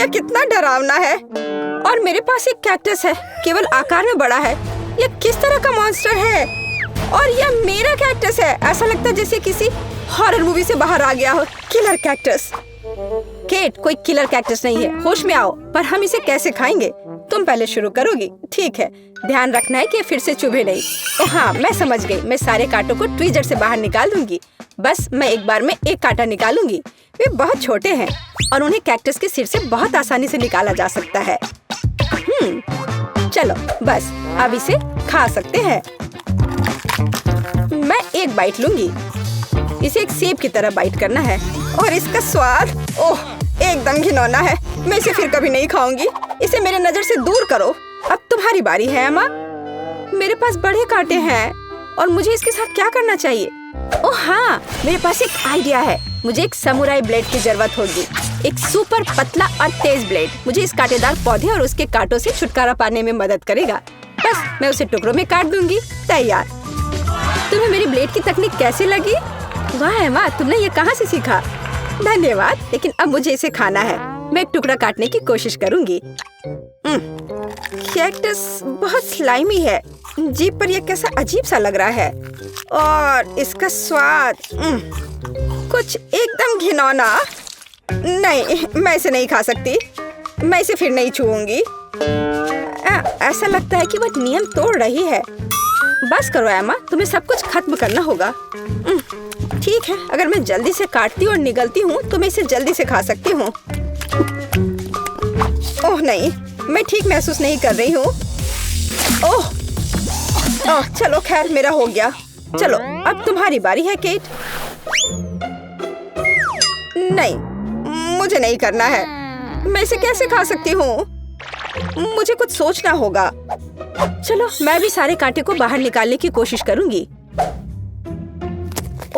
यह कितना डरावना है। और मेरे पास एक कैक्टस है, केवल आकार में बड़ा है। यह किस तरह का मॉन्स्टर है? और यह मेरा कैक्टस है। ऐसा लगता है जैसे किसी हॉरर मूवी से बाहर आ गया हो। Killer cactus. केट, कोई किलर कैक्टस नहीं है, होश में आओ। पर हम इसे कैसे खाएंगे? तुम पहले शुरू करोगी? ठीक है, ध्यान रखना है कि फिर से चुभे नहीं। ओ हाँ, मैं समझ गई। मैं सारे कांटों को ट्वीजर से बाहर निकाल दूंगी। बस मैं एक बार में एक कांटा निकालूंगी। वे बहुत छोटे हैं और उन्हें कैक्टस के सिर से बहुत आसानी से निकाला जा सकता है। चलो बस, अब इसे खा सकते हैं। मैं एक बाइट लूंगी। इसे एक सेब की तरह बाइट करना है। और इसका स्वाद, ओह, एकदम घिनौना है। मैं इसे फिर कभी नहीं खाऊंगी। इसे मेरे नजर से दूर करो। अब तुम्हारी बारी है एमा। मेरे पास बड़े कांटे हैं और मुझे इसके साथ क्या करना चाहिए? ओह हाँ, मेरे पास एक आइडिया है। मुझे एक समुराई ब्लेड की जरूरत होगी। एक सुपर पतला और तेज ब्लेड मुझे इस कांटेदार पौधे और उसके कांटों से छुटकारा पाने में मदद करेगा। बस मैं उसे टुकड़ों में काट दूंगी। तैयार। तुम्हें मेरी ब्लेड की तकनीक कैसी लगी? वाह एमा, तुमने ये कहाँ से सीखा? धन्यवाद, लेकिन अब मुझे इसे खाना है। मैं एक टुकड़ा काटने की कोशिश करूंगी। कैक्टस बहुत स्लाइमी है। जीभ पर यह कैसा अजीब सा लग रहा है। और इसका स्वाद कुछ एकदम घिनौना। नहीं, मैं इसे नहीं खा सकती। मैं इसे फिर नहीं छूऊंगी। ऐसा लगता है कि वह नियम तोड़ रही है। बस करो एमा, तुम्हें सब कुछ खत्म करना होगा। ठीक है, अगर मैं जल्दी से काटती और निगलती हूँ तो मैं इसे जल्दी से खा सकती हूँ। ओह नहीं, मैं ठीक महसूस नहीं कर रही हूँ। ओह, चलो खैर, मेरा हो गया। चलो अब तुम्हारी बारी है केट। नहीं, मुझे नहीं करना है। मैं इसे कैसे खा सकती हूँ? मुझे कुछ सोचना होगा। चलो मैं भी सारे कांटे को बाहर निकालने की कोशिश करूंगी।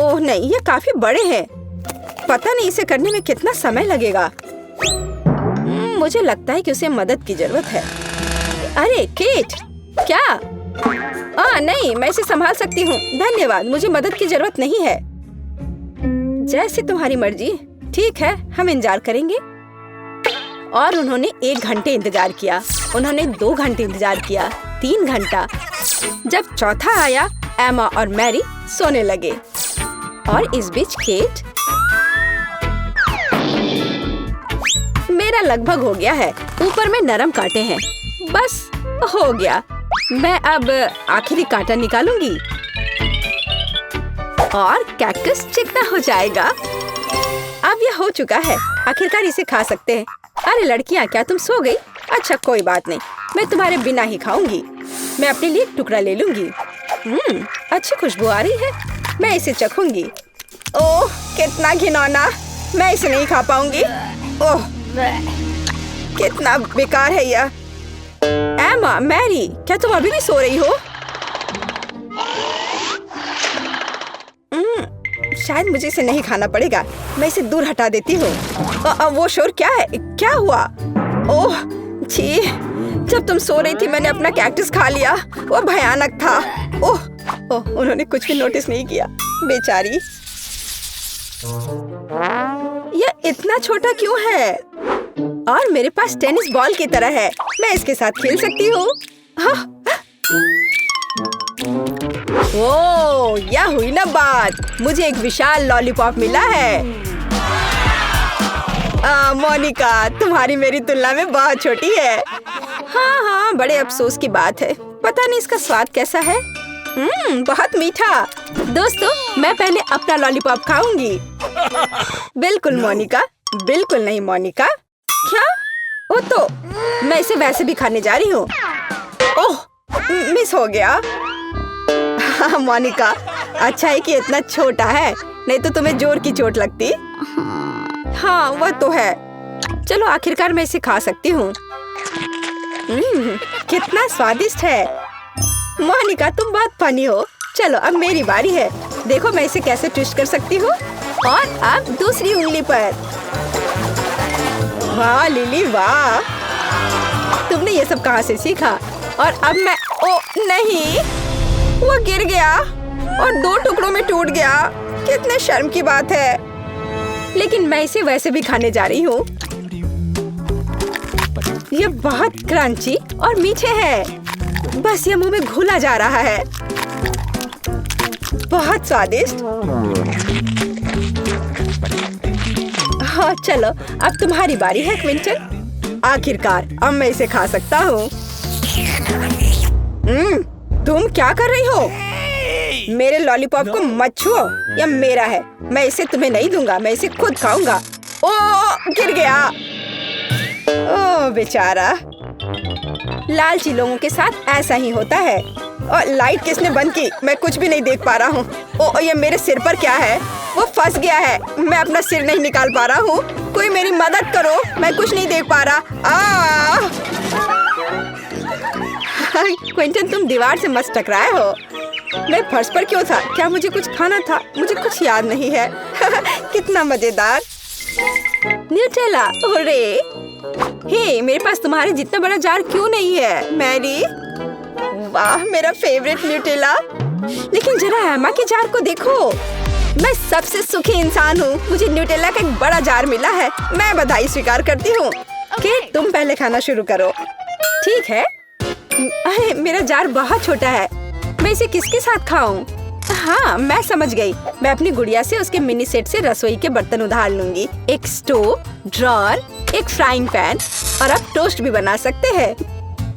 ओह नहीं, ये काफी बड़े हैं। पता नहीं इसे करने में कितना समय लगेगा। मुझे लगता है कि उसे मदद की जरूरत है। अरे केट, क्या? नहीं, मैं इसे संभाल सकती हूँ। धन्यवाद, मुझे मदद की जरूरत नहीं है। जैसे तुम्हारी मर्जी। ठीक है, हम इंतजार करेंगे। और उन्होंने 1 घंटे इंतजार किया। उन्होंने 2 घंटे इंतजार किया, 3 घंटा। जब चौथा आया, एमा और मैरी सोने लगे। और इस बीच केट, मेरा लगभग हो गया है। ऊपर में नरम कांटे हैं। बस हो गया। मैं अब आखिरी कांटा निकालूंगी और कैक्टस चिकना हो जाएगा। अब यह हो चुका है। आखिरकार इसे खा सकते हैं। अरे लड़कियां, क्या तुम सो गई? अच्छा कोई बात नहीं, मैं तुम्हारे बिना ही खाऊंगी। मैं अपने लिए एक टुकड़ा ले लूंगी। अच्छी खुशबू आ रही है। मैं इसे चखूंगी। ओह कितना घिनौना। मैं इसे नहीं खा पाऊंगी। ओह कितना बेकार है यह। एमा, मैरी, क्या तुम अभी भी सो रही हो? शायद मुझे इसे नहीं खाना पड़ेगा। मैं इसे दूर हटा देती हूँ। वो शोर क्या है? क्या हुआ? ओह छी, जब तुम सो रही थी मैंने अपना कैक्टस खा लिया। वो भयानक था। ओह उन्होंने कुछ भी नोटिस नहीं किया। बेचारी। यह इतना छोटा क्यों है? और मेरे पास टेनिस बॉल की तरह है। मैं इसके साथ खेल सकती हूँ। ओह, यह हुई ना बात। मुझे एक विशाल लॉलीपॉप मिला है। मोनिका, तुम्हारी मेरी तुलना में बहुत छोटी है। हाँ, बड़े अफसोस की बात है। पता नहीं इसका स्वाद कैसा है। बहुत मीठा। दोस्तों, मैं पहले अपना लॉलीपॉप खाऊंगी। बिल्कुल मोनिका। बिल्कुल नहीं मोनिका। क्या? वो तो मैं इसे वैसे भी खाने जा रही हूँ। ओह, मिस हो गया। हाँ मोनिका, अच्छा है कि इतना छोटा है, नहीं तो तुम्हें जोर की चोट लगती। हाँ वह तो है। चलो आखिरकार मैं इसे खा सकती हूँ। कितना स्वादिष्ट है। मोनिका तुम बहुत फनी हो। चलो अब मेरी बारी है। देखो मैं इसे कैसे ट्विस्ट कर सकती हूँ। और अब दूसरी उंगली पर। वाह लिली वाह, तुमने ये सब कहाँ से सीखा? और अब मैं, ओ नहीं, वो गिर गया और 2 टुकड़ों में टूट गया। कितने शर्म की बात है। लेकिन मैं इसे वैसे भी खाने जा रही हूँ। ये बहुत क्रंची और मीठे हैं। बस ये मुंह में घुला जा रहा है। बहुत स्वादिष्ट। हाँ चलो, अब तुम्हारी बारी है क्विंटन। आखिरकार अब मैं इसे खा सकता हूँ। तुम क्या कर रही हो? मेरे लॉलीपॉप को मत छुओ, यह मेरा है। मैं इसे तुम्हें नहीं दूंगा, मैं इसे खुद खाऊंगा। ओह, गिर गया। ओह बेचारा। लालची लोगों के साथ ऐसा ही होता है। और लाइट किसने बंद की? मैं कुछ भी नहीं देख पा रहा हूँ। ओह, ये मेरे सिर पर क्या है? वो फंस गया है। मैं अपना सिर नहीं निकाल पा रहा हूँ। कोई मेरी मदद करो, मैं कुछ नहीं देख पा रहा। क्विंटन, तुम दीवार से मत टकराए हो। मैं फर्श पर क्यों था? क्या मुझे कुछ खाना था? मुझे कुछ याद नहीं है। कितना मजेदार। न्यूटेला, ओरे। हे, मेरे पास तुम्हारे जितना बड़ा जार क्यों नहीं है मैरी? वाह, मेरा फेवरेट न्यूटेला। लेकिन जरा एमा के जार को देखो। मैं सबसे सुखी इंसान हूँ। मुझे न्यूटेला का एक बड़ा जार मिला है। मैं बधाई स्वीकार करती हूँ। केट, तुम पहले खाना शुरू करो। ठीक है। अरे, मेरा जार बहुत छोटा है। मैं इसे किसके साथ खाऊं? हाँ, मैं समझ गई। मैं अपनी गुड़िया से उसके मिनी सेट से रसोई के बर्तन उधार लूंगी। एक स्टोव, ड्रॉअर, एक फ्राइंग पैन और अब टोस्ट भी बना सकते हैं।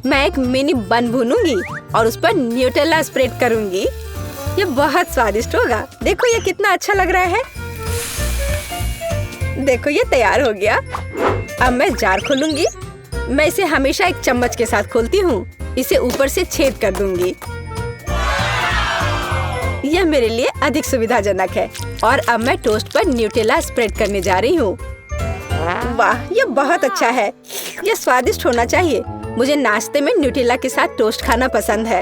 मैं एक मिनी बन भूनूंगी और उस पर न्यूटेला स्प्रेड करूंगी। ये बहुत स्वादिष्ट होगा। देखो ये कितना अच्छा लग रहा है। देखो ये तैयार हो गया। अब मैं जार खोलूंगी। मैं इसे हमेशा एक चम्मच के साथ खोलती हूँ। इसे ऊपर से छेद कर दूंगी। यह मेरे लिए अधिक सुविधाजनक है। और अब मैं टोस्ट पर न्यूटेला स्प्रेड करने जा रही हूँ। वाह, यह बहुत अच्छा है। यह स्वादिष्ट होना चाहिए। मुझे नाश्ते में न्यूटेला के साथ टोस्ट खाना पसंद है।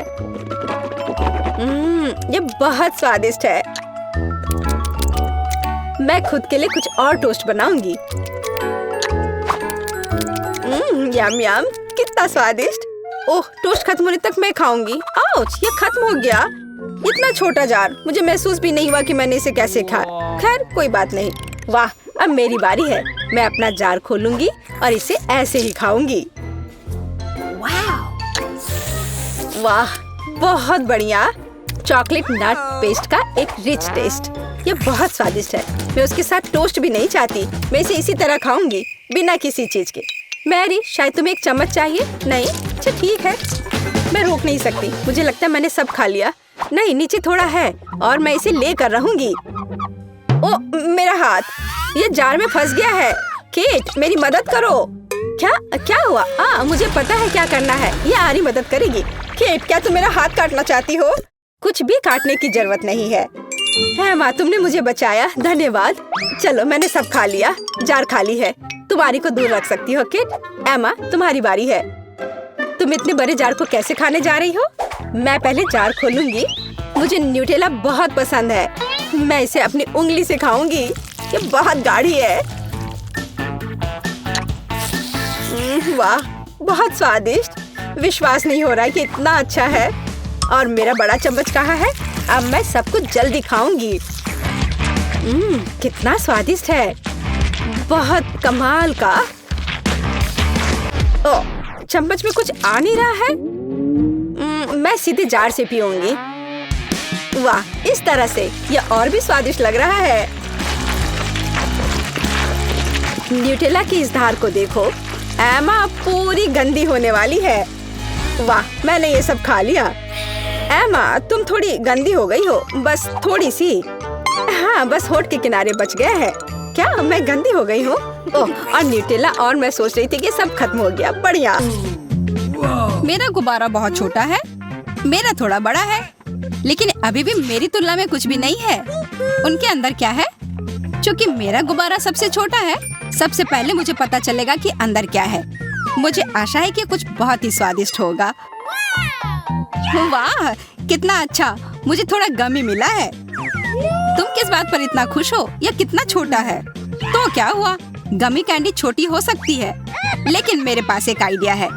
यह बहुत स्वादिष्ट है। मैं खुद के लिए कुछ और टोस्ट बनाऊंगी। यम यम, कितना स्वादिष्ट। ओह, टोस्ट खत्म होने तक मैं खाऊंगी। आउच, ये खत्म हो गया। इतना छोटा जार, मुझे महसूस भी नहीं हुआ कि मैंने इसे कैसे खाया। खैर, कोई बात नहीं। वाह, अब मेरी बारी है। मैं अपना जार खोलूंगी और इसे ऐसे ही खाऊंगी। वाह, बहुत बढ़िया। चॉकलेट नट पेस्ट का एक रिच टेस्ट। ये बहुत स्वादिष्ट है। मैं उसके साथ टोस्ट भी नहीं चाहती। मैं इसे इसी तरह खाऊंगी, बिना किसी चीज के। मैरी, शायद तुम्हें एक चम्मच चाहिए? नहीं? अच्छा ठीक है। मैं रोक नहीं सकती। मुझे लगता है मैंने सब खा लिया। नहीं, नीचे थोड़ा है और मैं इसे लेकर रहूंगी। ओ, मेरा हाथ ये जार में फंस गया है। केट, मेरी मदद करो। क्या हुआ? मुझे पता है क्या करना है। ये आरी मदद करेगी। केट, क्या तुम मेरा हाथ काटना चाहती हो? कुछ भी काटने की जरूरत नहीं है। माँ, तुमने मुझे बचाया। धन्यवाद। चलो, मैंने सब खा लिया। जार खाली है। तुम आरी को दूर रख सकती हो। केट, एमा, तुम्हारी बारी है। तुम इतने बड़े जार को कैसे खाने जा रही हो? मैं पहले जार खोलूंगी। मुझे न्यूटेला बहुत पसंद है। मैं इसे अपनी उंगली से खाऊंगी। ये बहुत गाढ़ी है। वाह, बहुत स्वादिष्ट। विश्वास नहीं हो रहा है कि इतना अच्छा है। और मेरा बड़ा चम्मच कहाँ है? अब मैं सब कुछ जल्दी खाऊंगी। कितना स्वादिष्ट है। बहुत कमाल का। ओह, चम्मच में कुछ आ नहीं रहा है। मैं सीधे जार से पीऊंगी। वाह, इस तरह से यह और भी स्वादिष्ट लग रहा है। न्यूटेला की इस धार को देखो। एमा पूरी गंदी होने वाली है। वाह, मैंने ये सब खा लिया। एमा, तुम थोड़ी गंदी हो गई हो, बस थोड़ी सी। हाँ, बस होठ के किनारे बच गया है। क्या मैं गंदी हो गई हूँ? ओह, और न्यूटेला और मैं सोच रही थी कि सब खत्म हो गया। बढ़िया। मेरा गुब्बारा बहुत छोटा है। मेरा थोड़ा बड़ा है, लेकिन अभी भी मेरी तुलना में कुछ भी नहीं है। उनके अंदर क्या है? क्योंकि मेरा गुब्बारा सबसे छोटा है, सबसे पहले मुझे पता चलेगा कि अंदर क्या है। मुझे आशा है कि कुछ बहुत ही स्वादिष्ट होगा। वाह, कितना अच्छा। मुझे थोड़ा गमी मिला है। तुम किस बात पर इतना खुश हो? यह कितना छोटा है। तो क्या हुआ? गमी कैंडी छोटी हो सकती है, लेकिन मेरे पास एक आइडिया है।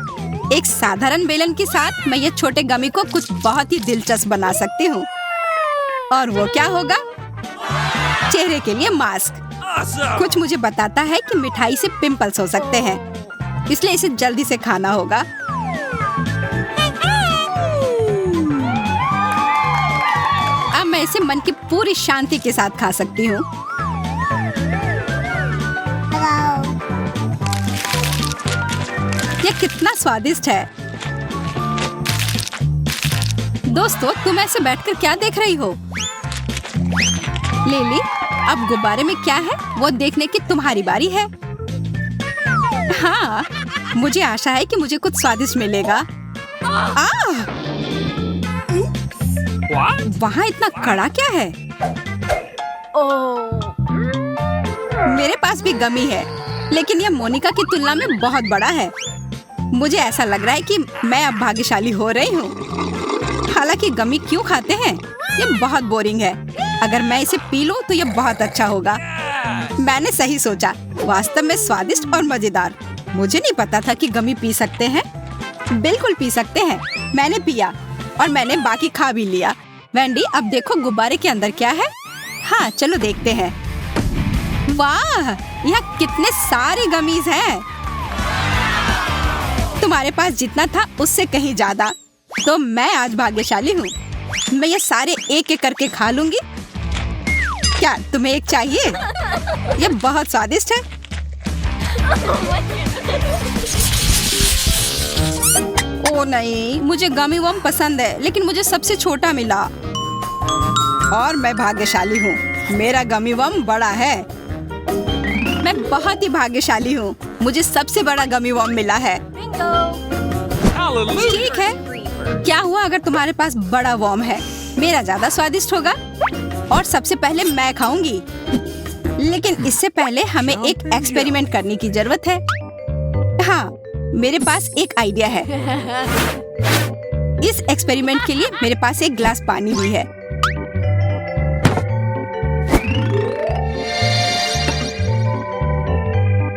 एक साधारण बेलन के साथ मैं ये छोटे गमी को कुछ बहुत ही दिलचस्प बना सकती हूँ। और वो क्या होगा? चेहरे के लिए मास्क। कुछ मुझे बताता है कि मिठाई से पिंपल्स हो सकते हैं। इसलिए इसे जल्दी से खाना होगा। अब मैं इसे मन की पूरी शांति के साथ खा सकती हूँ। यह कितना स्वादिष्ट है। दोस्तों, तुम ऐसे बैठकर क्या देख रही हो? लिली, अब गुब्बारे में क्या है वो देखने की तुम्हारी बारी है। हाँ, मुझे आशा है कि मुझे कुछ स्वादिष्ट मिलेगा। वहाँ इतना कड़ा क्या है? मेरे पास भी गमी है, लेकिन यह मोनिका की तुलना में बहुत बड़ा है। मुझे ऐसा लग रहा है कि मैं अब भाग्यशाली हो रही हूँ। हालांकि गमी क्यों खाते हैं? ये बहुत बोरिंग है। अगर मैं इसे पी लूं तो ये बहुत अच्छा होगा। मैंने सही सोचा, वास्तव में स्वादिष्ट और मजेदार। मुझे नहीं पता था कि गमी पी सकते हैं। बिल्कुल पी सकते हैं। मैंने पिया और मैंने बाकी खा भी लिया। वेंडी, अब देखो गुब्बारे के अंदर क्या है। हाँ, चलो देखते हैं। वाह, यहाँ कितने सारे गमीज हैं। तुम्हारे पास जितना था उससे कहीं ज्यादा। तो मैं आज भाग्यशाली हूँ। मैं ये सारे एक एक करके खा लूंगी। क्या तुम्हें एक चाहिए? ये बहुत स्वादिष्ट है। ओ नहीं, मुझे गमी वम पसंद है, लेकिन मुझे सबसे छोटा मिला। और मैं भाग्यशाली हूँ, मेरा गमी वम बड़ा है। मैं बहुत ही भाग्यशाली हूँ, मुझे सबसे बड़ा गमी वम मिला है। ठीक है, क्या हुआ अगर तुम्हारे पास बड़ा वॉर्म है? मेरा ज्यादा स्वादिष्ट होगा और सबसे पहले मैं खाऊंगी। लेकिन इससे पहले हमें एक एक्सपेरिमेंट करने की जरूरत है। हाँ, मेरे पास एक आइडिया है। इस एक्सपेरिमेंट के लिए मेरे पास एक गिलास पानी भी है।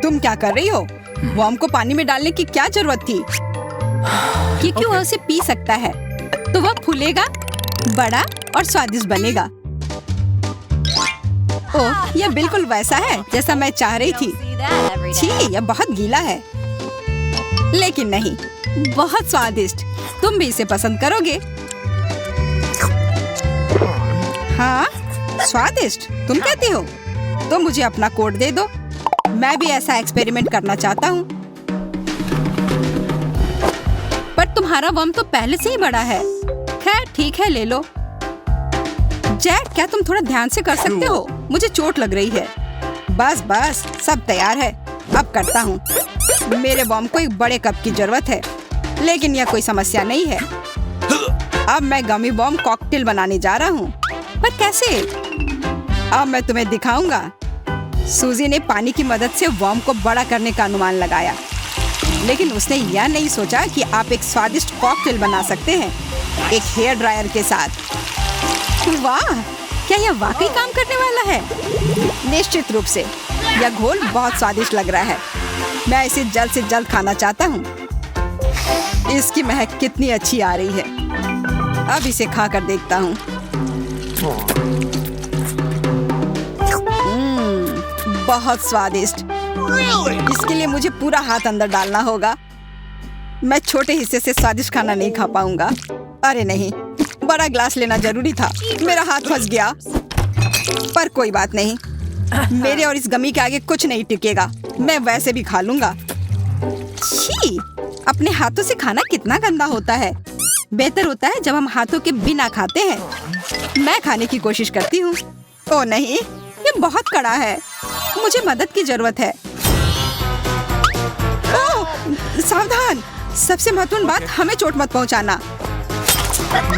तुम क्या कर रही हो? वॉर्म को पानी में डालने की क्या जरूरत थी? क्योंकि वह उसे पी सकता है तो वह फूलेगा, बड़ा और स्वादिष्ट बनेगा। ओह, यह बिल्कुल वैसा है जैसा मैं चाह रही थी। छी, यह बहुत गीला है। लेकिन नहीं, बहुत स्वादिष्ट। तुम भी इसे पसंद करोगे। हाँ, स्वादिष्ट। तुम कहती हो? तो मुझे अपना कोड दे दो। मैं भी ऐसा एक्सपेरिमेंट करना चाहता हूँ। पर तुम्हारा वम तो पहले से ही बड़ा है। खैर ठीक है, ले लो। जैक, क्या तुम थोड़ा ध्यान से कर सकते हो? मुझे चोट लग रही है। बस बस, सब तैयार है। अब करता हूँ। मेरे वम को एक बड़े कप की जरूरत है, लेकिन यह कोई समस्या नहीं है। अब मैं गमी बॉम कॉकटेल बनाने जा रहा हूँ। पर कैसे? अब मैं तुम्हें दिखाऊंगा। सूजी ने पानी की मदद से वॉर्म को बड़ा करने का अनुमान लगाया, लेकिन उसने यह नहीं सोचा कि आप एक स्वादिष्ट कॉकटेल बना सकते हैं एक हेयर ड्रायर के साथ। वाह, क्या यह वाकई काम करने वाला है? निश्चित रूप से। यह घोल बहुत स्वादिष्ट लग रहा है। मैं इसे जल्द से जल्द खाना चाहता हूँ। इसकी महक कितनी अच्छी आ रही है। अब इसे खा कर देखता हूँ। बहुत स्वादिष्ट। इसके लिए मुझे पूरा हाथ अंदर डालना होगा। मैं छोटे हिस्से से स्वादिष्ट खाना नहीं खा पाऊंगा। अरे नहीं, बड़ा ग्लास लेना जरूरी था। मेरा हाथ फंस गया। पर कोई बात नहीं, मेरे और इस गमी के आगे कुछ नहीं टिकेगा। मैं वैसे भी खा लूंगा। छी, अपने हाथों से खाना कितना गंदा होता है। बेहतर होता है जब हम हाथों के बिना खाते हैं। मैं खाने की कोशिश करती हूँ। ओ नहीं, ये बहुत कड़ा है। मुझे मदद की जरूरत है। ओह, सावधान। सबसे महत्वपूर्ण बात, हमें चोट मत पहुंचाना।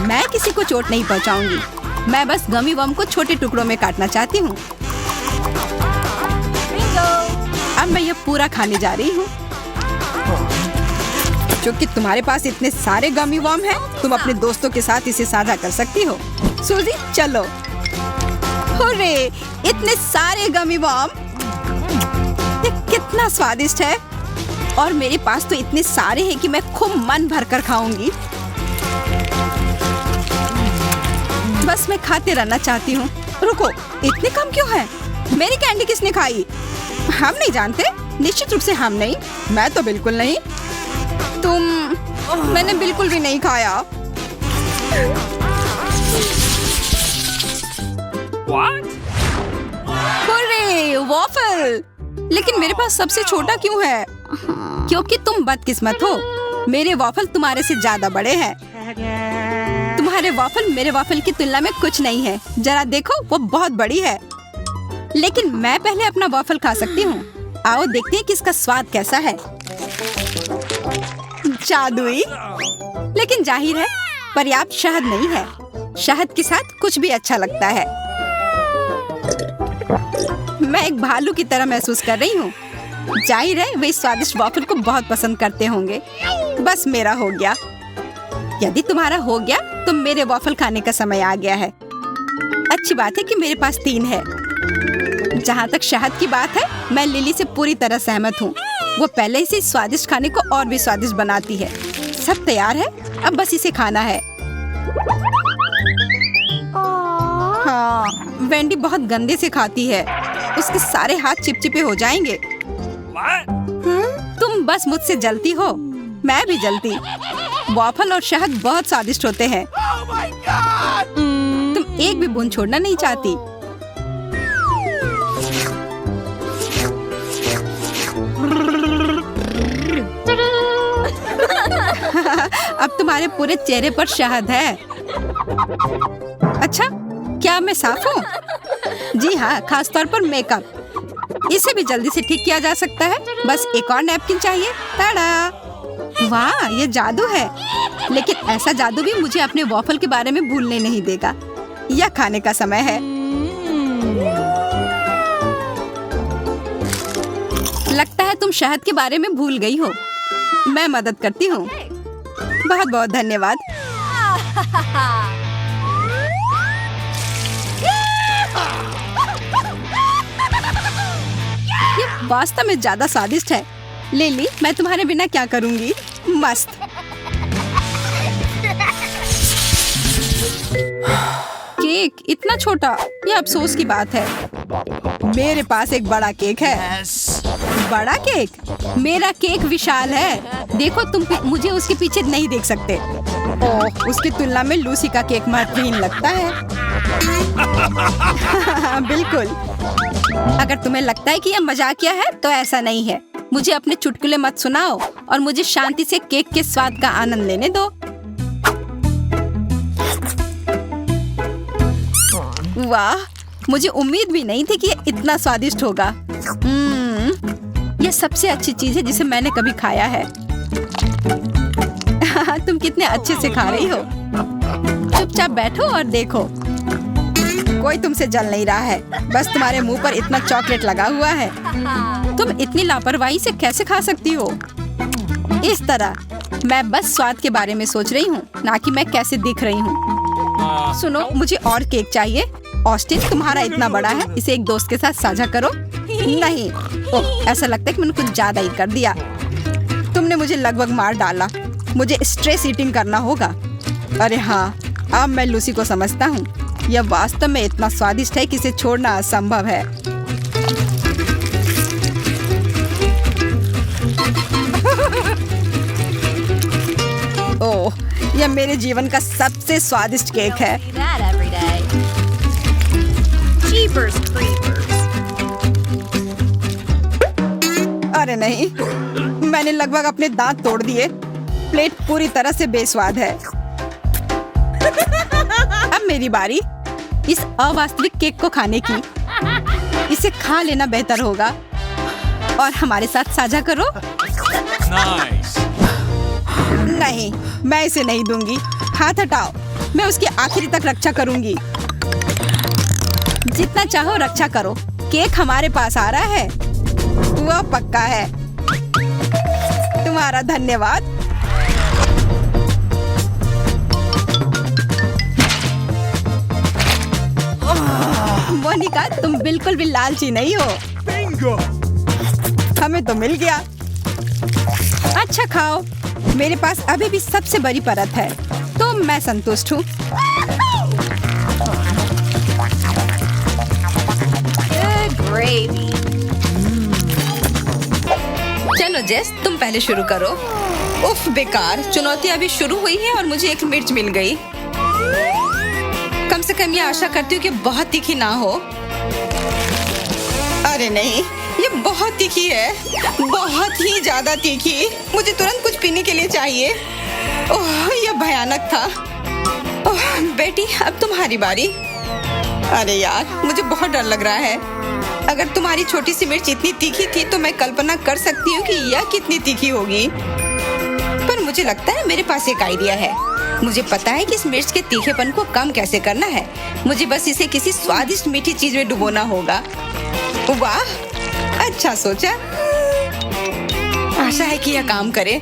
मैं किसी को चोट नहीं पहुंचाऊंगी। मैं बस गमी बम को छोटे टुकड़ों में काटना चाहती हूँ। अब मैं यह पूरा खाने जा रही हूँ। क्योंकि तुम्हारे पास इतने सारे गमी बम हैं, तुम अपने दोस्तों के साथ इसे साझा कर सकती हो। सूजी, चलो। हुर्रे, इतने सारे गमी बम। ये कितना स्वादिष्ट है। और मेरे पास तो इतने सारे हैं कि मैं खूब मन भर कर खाऊंगी। बस मैं खाते रहना चाहती हूँ। रुको, इतने कम क्यों है? मेरी कैंडी किसने खाई? हम नहीं जानते। निश्चित रूप से हम नहीं। मैं तो बिल्कुल नहीं। मैंने बिल्कुल भी नहीं खाया। Hurray, waffle! लेकिन मेरे पास सबसे छोटा क्यों है? क्योंकि तुम बदकिस्मत हो। मेरे वॉफल तुम्हारे से ज्यादा बड़े हैं। तुम्हारे वॉफल मेरे वॉफल की तुलना में कुछ नहीं है। जरा देखो, वो बहुत बड़ी है। लेकिन मैं पहले अपना वॉफल खा सकती हूँ। आओ देखते हैं कि इसका स्वाद कैसा है। जादुई। लेकिन जाहिर है पर्याप्त शहद नहीं है। शहद के साथ कुछ भी अच्छा लगता है। मैं एक भालू की तरह महसूस कर रही हूँ। जाहिर है वे स्वादिष्ट वॉफल को बहुत पसंद करते होंगे। बस मेरा हो गया। यदि तुम्हारा हो गया तो मेरे वॉफल खाने का समय आ गया है। अच्छी बात है कि मेरे पास 3 है। जहाँ तक शहद की बात है, मैं लिली से पूरी तरह सहमत हूँ। वो पहले से स्वादिष्ट खाने को और भी स्वादिष्ट बनाती है। सब तैयार है, अब बस इसे खाना है। हाँ, वेंडी बहुत गंदे से खाती है। उसके सारे हाथ चिपचिपे हो जाएंगे। तुम बस मुझसे जलती हो, मैं भी जलती। वॉफल और शहद बहुत स्वादिष्ट होते हैं। तुम एक भी बूंद छोड़ना नहीं चाहती। अब तुम्हारे पूरे चेहरे पर शहद है। अच्छा, क्या मैं साफ हूँ? जी हाँ, खास तौर पर मेकअप। इसे भी जल्दी से ठीक किया जा सकता है। बस एक और नैपकिन चाहिए। ताड़ा! वाह, ये जादू है। लेकिन ऐसा जादू भी मुझे अपने वॉफल के बारे में भूलने नहीं देगा। यह खाने का समय है। लगता है तुम शहद के बारे में भूल गई हो। मैं मदद करती हूँ। बहुत बहुत धन्यवाद। ये वास्तव में ज्यादा स्वादिष्ट है। लिली, मैं तुम्हारे बिना क्या करूँगी? मस्त। केक इतना छोटा, ये अफसोस की बात है। मेरे पास एक बड़ा केक है। बड़ा केक? मेरा केक विशाल है। देखो, तुम मुझे उसके पीछे नहीं देख सकते। ओह, उसकी तुलना में लूसी का केक महत्वहीन लगता है। बिल्कुल। अगर तुम्हें लगता है कि यह मजाकिया है तो ऐसा नहीं है। मुझे अपने चुटकुले मत सुनाओ और मुझे शांति से केक के स्वाद का आनंद लेने दो। वाह, मुझे उम्मीद भी नहीं थी कि यह इतना स्वादिष्ट होगा। यह सबसे अच्छी चीज है जिसे मैंने कभी खाया है। तुम कितने अच्छे से खा रही हो। चुपचाप बैठो और देखो। कोई तुमसे जल नहीं रहा है। बस तुम्हारे मुंह पर इतना चॉकलेट लगा हुआ है। तुम इतनी लापरवाही से कैसे खा सकती हो? इस तरह। मैं बस स्वाद के बारे में सोच रही हूँ, ना कि मैं कैसे दिख रही हूँ। सुनो, मुझे और केक चाहिए। ऑस्टिन, तुम्हारा इतना बड़ा है, इसे एक दोस्त के साथ साझा करो। नहीं। ओह, ऐसा लगता है कि मैंने कुछ ज्यादा ही कर दिया। तुमने मुझे लगभग मार डाला। मुझे स्ट्रेस ईटिंग करना होगा। अरे हाँ, अब मैं लूसी को समझता हूँ। यह वास्तव में इतना स्वादिष्ट है कि इसे छोड़ना असंभव है। ओह, यह मेरे जीवन का सबसे स्वादिष्ट केक है। अरे नहीं, मैंने लगभग अपने दांत तोड़ दिए। प्लेट पूरी तरह से बेस्वाद है। अब मेरी बारी इस अवास्तविक केक को खाने की। इसे खा लेना बेहतर होगा और हमारे साथ साझा करो। Nice. नहीं, मैं इसे नहीं दूंगी। हाथ हटाओ, मैं उसकी आखिरी तक रक्षा करूंगी। जितना चाहो रक्षा करो। केक हमारे पास आ रहा है। वह पक्का है। तुम्हारा धन्यवाद। मोनिका, तुम बिल्कुल भी लालची नहीं हो। Bingo. हमें तो मिल गया। अच्छा खाओ। मेरे पास अभी भी सबसे बड़ी परत है, तो मैं संतुष्ट हूँ। Good gravy. जेस, तुम पहले शुरू करो। उफ, बेकार। चुनौती अभी शुरू हुई है और मुझे एक मिर्च मिल गई। कम से कम ये आशा करती हूँ कि बहुत तीखी ना हो। अरे नहीं, ये बहुत तीखी है, बहुत ही ज्यादा तीखी। मुझे तुरंत कुछ पीने के लिए चाहिए। ओह, यह भयानक था। ओह, बेटी, अब तुम्हारी बारी। अरे यार, मुझे बहुत डर लग रहा है। अगर तुम्हारी छोटी सी मिर्च इतनी तीखी थी तो मैं कल्पना कर सकती हूँ कि यह कितनी तीखी होगी। पर मुझे लगता है मेरे पास एक आइडिया है। मुझे पता है कि इस मिर्च के तीखेपन को कम कैसे करना है। मुझे बस इसे किसी स्वादिष्ट मीठी चीज में डुबोना होगा। वाह, अच्छा सोचा। आशा है कि यह काम करे।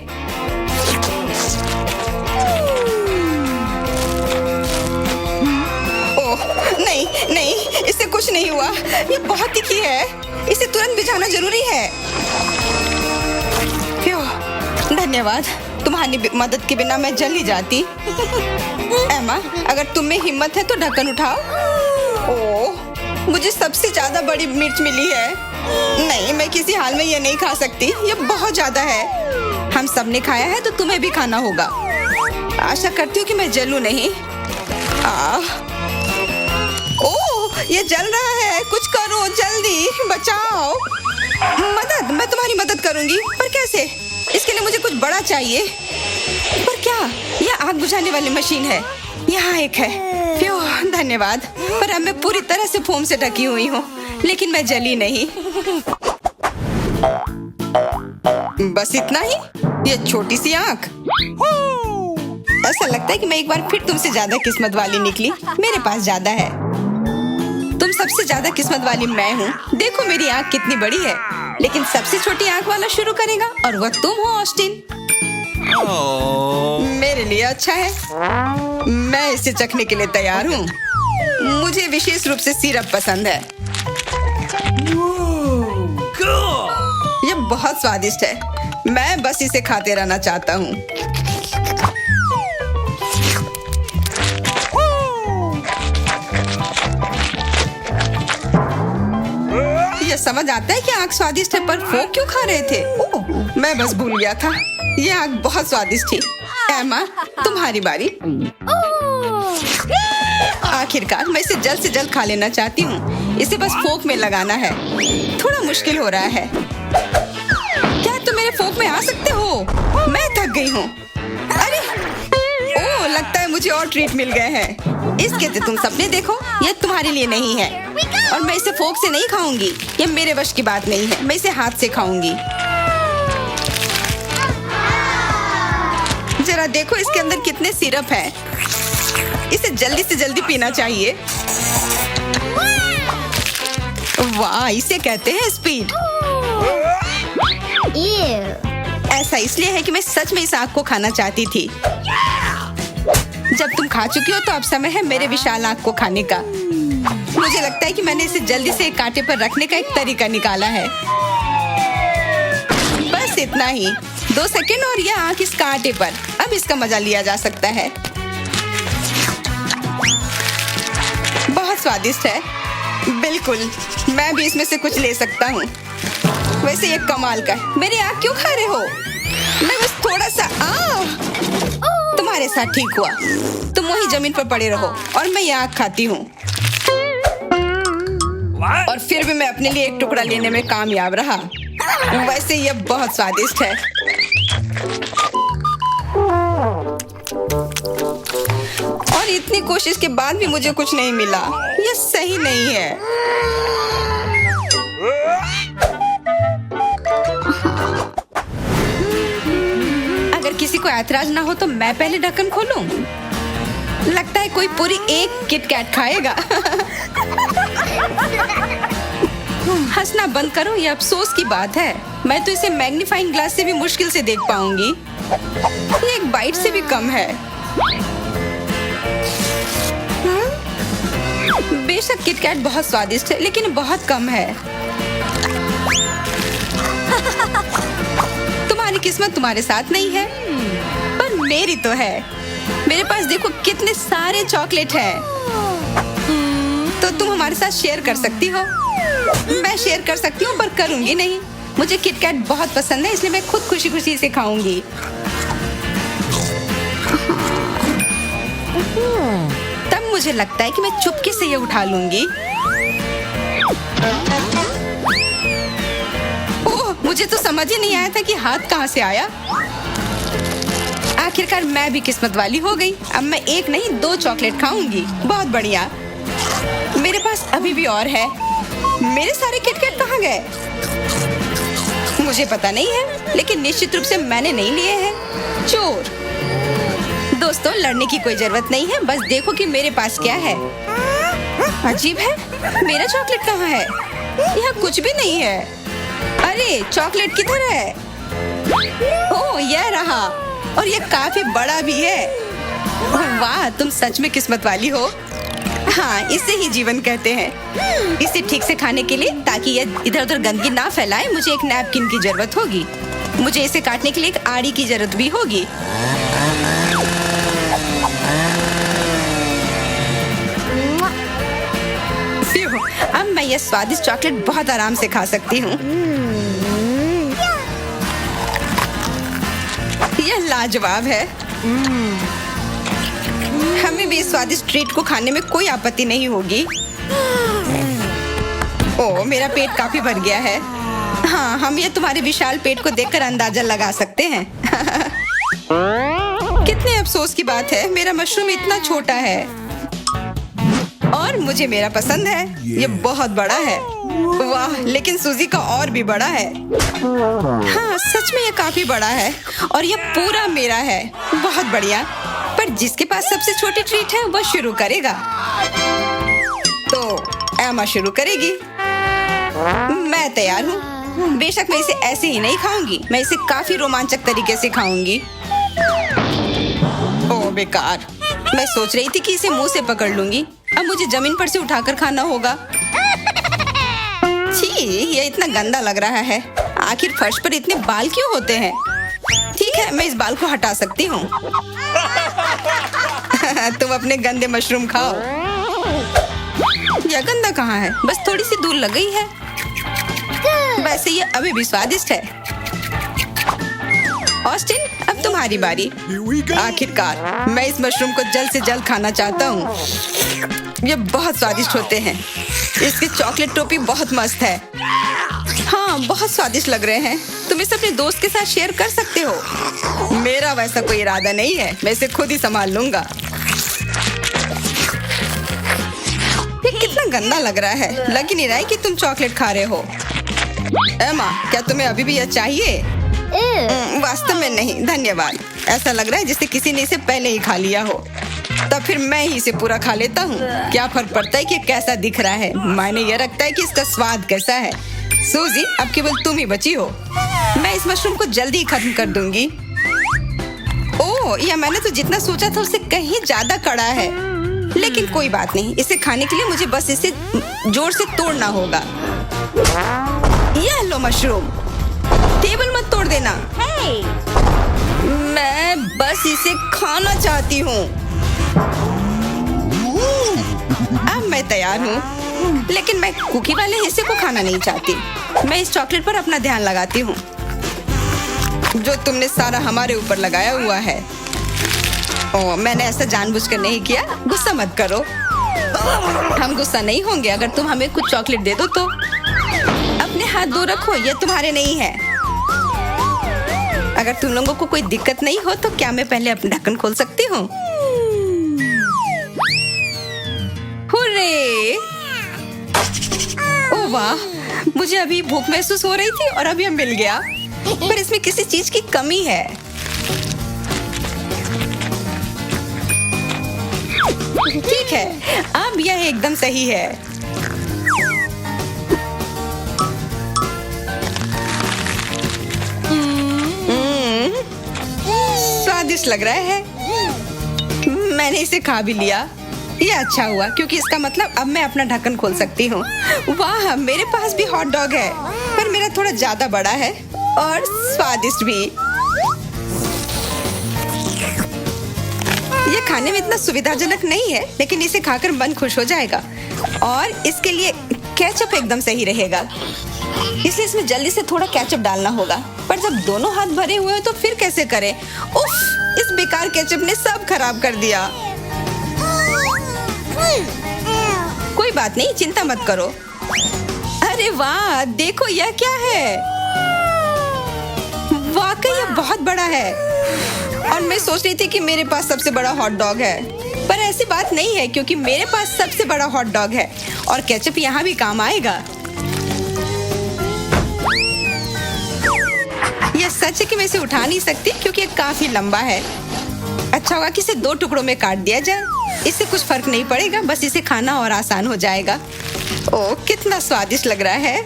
ओह नहीं नहीं, इससे कुछ नहीं हुआ। ये बहुत तीखी है, इसे तुरंत बुझाना जरूरी है। धन्यवाद, तुम्हारी मदद के बिना मैं जल ही जाती। एमा, अगर तुम में हिम्मत है तो ढक्कन उठाओ। ओह, मुझे सबसे ज्यादा बड़ी मिर्च मिली है। नहीं, मैं किसी हाल में ये नहीं खा सकती, ये बहुत ज्यादा है। हम सब ने खाया है तो तुम्हें भी खाना होगा। आशा करती हूँ कि मैं जलूं नहीं। ओह, ये जल रहा है, कुछ करो, जल्दी बचाओ। मदद, मैं तुम्हारी मदद करूंगी, पर कैसे? इसके लिए मुझे कुछ बड़ा चाहिए। पर क्या? यह आग बुझाने वाली मशीन है। यहाँ एक है। प्यो, धन्यवाद। पर अब मैं पूरी तरह से फोम से ढकी हुई हूँ, लेकिन मैं जली नहीं। बस इतना ही? ये छोटी सी आंख। ऐसा लगता है कि मैं एक बार फिर तुमसे ज्यादा किस्मत वाली निकली। मेरे पास ज्यादा है। तुम सबसे ज्यादा किस्मत वाली मैं हूँ। देखो मेरी आंख कितनी बड़ी है। लेकिन सबसे छोटी आंख वाला शुरू करेगा और वह तुम हो, ऑस्टिन। मेरे लिए अच्छा है। मैं इसे चखने के लिए तैयार हूँ। मुझे विशेष रूप से सिरप पसंद है। यह बहुत स्वादिष्ट है। मैं बस इसे खाते रहना चाहता हूँ। यह समझ आता है कि आग स्वादिष्ट है, पर वो क्यों खा रहे थे? ओह, मैं बस भूल गया था। यह आग बहुत स्वादिष्ट थी। एमा, तुम्हारी बारी। आखिरकार मैं इसे जल्द से जल्द खा लेना चाहती हूँ। इसे बस फोक में लगाना है। थोड़ा मुश्किल हो रहा है। क्या तुम मेरे फोक में आ सकते हो? मैं थक गई हूँ। अरे, ओह, लगता है मुझे और ट्रीट मिल गए हैं। इसके तो तुम सबने देखो, यह तुम्हारे लिए नहीं है। और मैं इसे फोक से नहीं खाऊंगी। यह मेरे वश की बात नहीं है। मैं इसे हाथ से खाऊंगी। जरा देखो इसके अंदर कितने सिरप है। इसे जल्दी से जल्दी पीना चाहिए। वाह, इसे कहते हैं स्पीड। ऐसा इसलिए है कि मैं सच में इस आग को खाना चाहती थी। जब तुम खा चुकी हो तो अब समय है मेरे विशाल आग को खाने का। मुझे लगता है कि मैंने इसे जल्दी से एक कांटे पर रखने का एक तरीका निकाला है। बस इतना ही। 2 सेकंड और यह आंख इस कांटे पर। अब इसका मजा लिया जा सकता है। बहुत स्वादिष्ट है। बिल्कुल, मैं भी इसमें से कुछ ले सकता हूँ। वैसे ये कमाल का है। मेरी आंख क्यों खा रहे हो? मैं बस थोड़ा सा तुम्हारे साथ ठीक हुआ। तुम वही जमीन पर पड़े रहो और मैं ये आंख खाती हूँ। और फिर भी मैं अपने लिए एक टुकड़ा लेने में कामयाब रहा। वैसे यह बहुत स्वादिष्ट है। और इतनी कोशिश के बाद भी मुझे कुछ नहीं मिला। यह सही नहीं है। अगर किसी को ऐतराज ना हो तो मैं पहले ढक्कन खोलूं। लगता है कोई पूरी एक किटकैट खाएगा। हंसना बंद करो, ये अफसोस की बात है। मैं तो इसे मैग्नीफाइंग ग्लास से भी मुश्किल से देख पाऊंगी। ये एक बाइट से भी कम है। बेशक किटकैट बहुत स्वादिष्ट है, लेकिन बहुत कम है। तुम्हारी किस्मत तुम्हारे साथ नहीं है, पर मेरी तो है। मेरे पास देखो कितने सारे चॉकलेट हैं। तो तुम हमारे साथ शेयर कर सकती हो। मैं शेयर कर सकती हूँ, पर करूंगी नहीं। मुझे किटकैट बहुत पसंद है, इसलिए मैं खुद खुशी खुशी इसे खाऊंगी। तब मुझे लगता है कि मैं चुपके से ये उठा लूंगी। ओह, मुझे तो समझ ही नहीं आया था कि हाथ कहाँ से आया। आखिरकार मैं भी किस्मत वाली हो गई। अब मैं एक नहीं 2 चॉकलेट खाऊंगी। बहुत बढ़िया। मेरे पास अभी भी और है। मेरे सारे किटकैट कहाँ गए? मुझे पता नहीं है, लेकिन निश्चित रूप से मैंने नहीं लिए हैं। चोर। दोस्तों, लड़ने की कोई जरूरत नहीं है, बस देखो कि मेरे पास क्या है। अजीब है, मेरा चॉकलेट कहाँ है? यहाँ कुछ भी नहीं है। अरे, चॉकलेट किधर है? ओह, यह रहा, और यह काफी बड़ा भी है। वाह, तुम सच में किस्मत वाली हो। हाँ, इसे ही जीवन कहते हैं। इसे ठीक से खाने के लिए, ताकि यह इधर उधर गंदगी ना फैलाए, मुझे एक नैपकिन की जरूरत होगी। मुझे इसे काटने के लिए एक आड़ी की जरूरत भी होगी। अब मैं यह स्वादिष्ट चॉकलेट बहुत आराम से खा सकती हूँ। यह लाजवाब है। हमें भी इस स्वादिष्ट ट्रीट को खाने में कोई आपत्ति नहीं होगी। ओह, मेरा पेट काफी भर गया है। हाँ, हम ये तुम्हारे विशाल पेट को देखकर अंदाजा लगा सकते हैं। कितने अफसोस की बात है, मेरा मशरूम इतना छोटा है। और मुझे मेरा पसंद है। ये बहुत बड़ा है। वाह, लेकिन सूजी का और भी बड़ा है। हाँ, सच में ये काफी बड़ा है, और ये पूरा मेरा है। बहुत बढ़िया। पर जिसके पास सबसे छोटी ट्रीट है वह शुरू करेगा। तो एमा शुरू करेगी। मैं तैयार हूँ। बेशक मैं इसे ऐसे ही नहीं खाऊंगी, मैं इसे काफी रोमांचक तरीके से खाऊंगी। ओह बेकार, मैं सोच रही थी कि इसे मुंह से पकड़ लूंगी। अब मुझे जमीन पर से उठाकर खाना होगा। छी, ये इतना गंदा लग रहा है। आखिर फर्श पर इतने बाल क्यों होते हैं? ठीक है, मैं इस बाल को हटा सकती हूँ। तुम अपने गंदे मशरूम खाओ। यह गंदा कहाँ है? बस थोड़ी सी धूल लग गई है। वैसे ये अभी भी स्वादिष्ट है। ऑस्टिन, अब तुम्हारी बारी। आखिरकार मैं इस मशरूम को जल्द से जल्द खाना चाहता हूँ। ये बहुत स्वादिष्ट होते हैं। इसकी चॉकलेट टोपी बहुत मस्त है। हाँ, बहुत स्वादिष्ट लग रहे हैं। तुम इसे अपने दोस्त के साथ शेयर कर सकते हो। मेरा वैसा कोई इरादा नहीं है, मैं इसे खुद ही संभाल लूंगा। ये कितना गंदा लग रहा है। लग ही नहीं रहा है कि तुम चॉकलेट खा रहे हो। एमा, क्या तुम्हें अभी भी यह चाहिए? वास्तव में नहीं, धन्यवाद। ऐसा लग रहा है जैसे किसी ने इसे पहले ही खा लिया हो। तब फिर मैं ही इसे पूरा खा लेता हूँ। क्या फर्क पड़ता है कि कैसा दिख रहा है? मायने यह रखता है कि इसका स्वाद कैसा है। सूजी, अब केवल तुम ही बची हो। मैं इस मशरूम को जल्दी ही खत्म कर दूंगी। ओह, यह मैंने तो जितना सोचा था उससे कहीं ज्यादा कड़ा है। लेकिन कोई बात नहीं, इसे खाने के लिए मुझे बस इसे जोर से तोड़ना होगा। यह लो मशरूम। टेबल मत तोड़ देना। मैं बस इसे खाना चाहती हूँ। अब मैं तैयार हूँ, लेकिन मैं कुकी वाले हिस्से को खाना नहीं चाहती। मैं इस चॉकलेट पर अपना ध्यान लगाती हूँ, जो तुमने सारा हमारे ऊपर लगाया हुआ है। ओह, मैंने ऐसा जानबूझकर नहीं किया। गुस्सा मत करो। हम गुस्सा नहीं होंगे अगर तुम हमें कुछ चॉकलेट दे दो तो। अपने हाथ दूर रखो, ये तुम्हारे नहीं है। अगर तुम लोगों को कोई दिक्कत नहीं हो तो क्या मैं पहले अपना ढक्कन खोल सकती हूँ? हुर्रे! ओह वाह, मुझे अभी भूख महसूस हो रही थी और अभी मिल गया। पर इसमें किसी चीज की कमी है। ठीक है, अब यह एकदम सही है। स्वादिष्ट लग रहा है। मैंने इसे खा भी लिया। ये अच्छा हुआ, क्योंकि इसका मतलब अब मैं अपना ढक्कन खोल सकती हूँ। वाह, मेरे पास भी हॉट डॉग है, पर मेरा थोड़ा ज्यादा बड़ा है और स्वादिष्ट भी। ये खाने में इतना सुविधाजनक नहीं है, लेकिन इसे खाकर मन खुश हो जाएगा। और इसके लिए केचप एकदम सही रहेगा। इसलिए इसमें जल्दी से थोड़ा केचप डालना होगा। पर जब दोनों हाथ भरे हुए हैं तो फिर कैसे करें? उफ, इस बेकार केचप ने सब खराब कर दिया। कोई बात नहीं, चिंता मत करो। अरे वाह, देखो यह क्या है। वाकई यह बहुत बड़ा है। और मैं सोच रही थी कि मेरे पास सबसे बड़ा हॉट डॉग है, पर ऐसी बात नहीं है क्योंकि मेरे पास सबसे बड़ा हॉट डॉग है और केचप यहाँ भी काम आएगा। यह सच है कि मैं इसे उठा नहीं सकती क्योंकि ये काफी लंबा है। अच्छा होगा कि इसे 2 टुकड़ों में काट दिया जाए। इससे कुछ फर्क नहीं पड़ेगा, बस इसे खाना और आसान हो जाएगा। ओह, कितना स्वादिष्ट लग रहा है।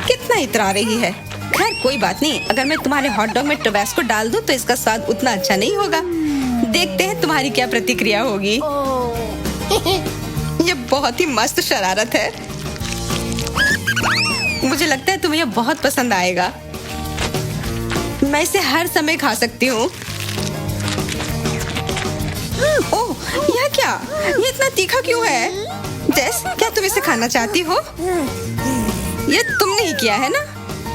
कितना इतरा रही है। खैर कोई बात नहीं, अगर मैं तुम्हारे हॉट डॉग में टबैस्को डाल दूं तो इसका स्वाद उतना अच्छा नहीं होगा। देखते हैं तुम्हारी क्या प्रतिक्रिया होगी। यह बहुत ही मस्त शरारत है। मुझे लगता है तुम्हें यह बहुत पसंद आएगा। मैं इसे हर समय खा सकती हूँ। ओह, यह क्या? ये इतना तीखा क्यों है? जेस, क्या तुम इसे खाना चाहती हो? यह तुमने ही किया है ना?